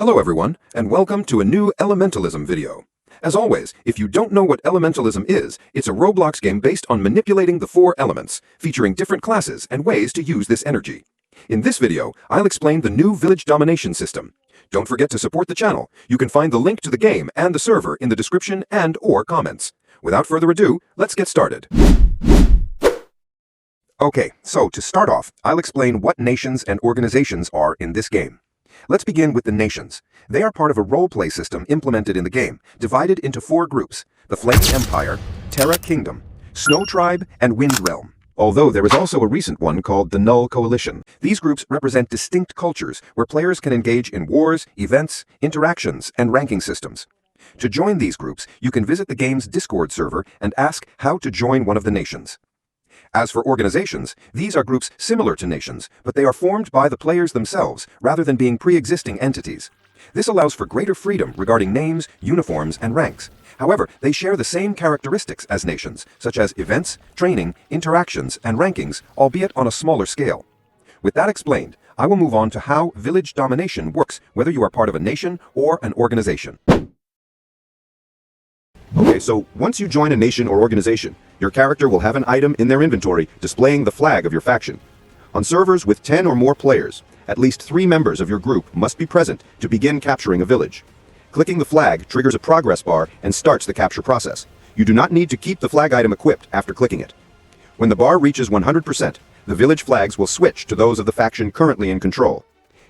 Hello everyone, and welcome to a new Elementalism video. As always, if you don't know what Elementalism is, it's a Roblox game based on manipulating the 4 elements, featuring different classes and ways to use this energy. In this video, I'll explain the new village domination system. Don't forget to support the channel. You can find the link to the game and the server in the description and/or comments. Without further ado, let's get started. Okay, so to start off, I'll explain what nations and organizations are in this game. Let's begin with the nations. They are part of a role-play system implemented in the game, divided into 4 groups: the Flame Empire, Terra Kingdom, Snow Tribe, and Wind Realm. Although there is also a recent one called the Null Coalition. These groups represent distinct cultures where players can engage in wars, events, interactions, and ranking systems. To join these groups, you can visit the game's Discord server and ask how to join one of the nations. As for organizations, these are groups similar to nations, but they are formed by the players themselves rather than being pre-existing entities. This allows for greater freedom regarding names, uniforms, and ranks. However, they share the same characteristics as nations, such as events, training, interactions, and rankings, albeit on a smaller scale. With that explained, I will move on to how village domination works, whether you are part of a nation or an organization. Okay, so once you join a nation or organization, your character will have an item in their inventory displaying the flag of your faction. On servers with 10 or more players, at least 3 members of your group must be present to begin capturing a village. Clicking the flag triggers a progress bar and starts the capture process. You do not need to keep the flag item equipped after clicking it. When the bar reaches 100%, the village flags will switch to those of the faction currently in control.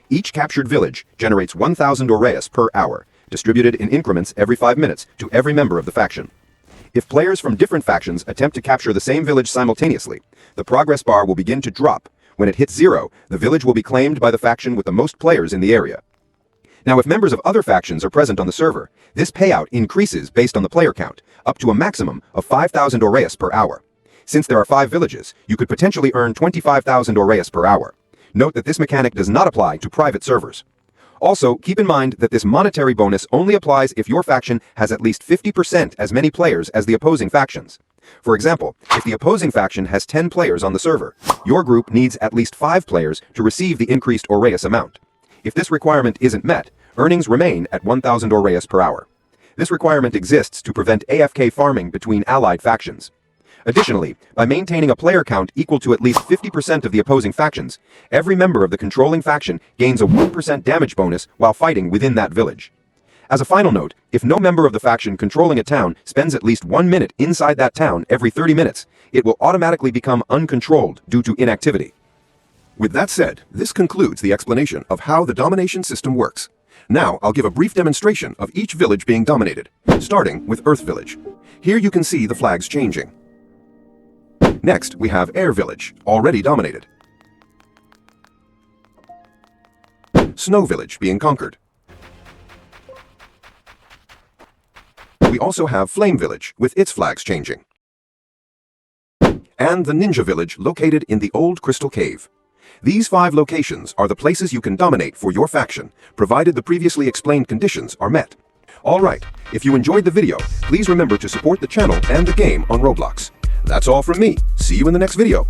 Each captured village generates 1,000 Aureus per hour, distributed in increments every 5 minutes to every member of the faction. If players from different factions attempt to capture the same village simultaneously, the progress bar will begin to drop. When it hits 0, the village will be claimed by the faction with the most players in the area. Now, if members of other factions are present on the server, this payout increases based on the player count, up to a maximum of 5,000 Aureus per hour. Since there are 5 villages, you could potentially earn 25,000 Aureus per hour. Note that this mechanic does not apply to private servers. Also, keep in mind that this monetary bonus only applies if your faction has at least 50% as many players as the opposing factions. For example, if the opposing faction has 10 players on the server, your group needs at least 5 players to receive the increased Aureus amount. If this requirement isn't met, earnings remain at 1,000 Aureus per hour. This requirement exists to prevent AFK farming between allied factions. Additionally, by maintaining a player count equal to at least 50% of the opposing factions, every member of the controlling faction gains a 1% damage bonus while fighting within that village. As a final note, if no member of the faction controlling a town spends at least 1 minute inside that town every 30 minutes, it will automatically become uncontrolled due to inactivity. With that said, this concludes the explanation of how the domination system works. Now, I'll give a brief demonstration of each village being dominated, starting with Earth Village. Here you can see the flags changing. Next, we have Air Village, already dominated. Snow Village being conquered. We also have Flame Village, with its flags changing. And the Ninja Village, located in the Old Crystal Cave. These 5 locations are the places you can dominate for your faction, provided the previously explained conditions are met. Alright, if you enjoyed the video, please remember to support the channel and the game on Roblox. That's all from me. See you in the next video.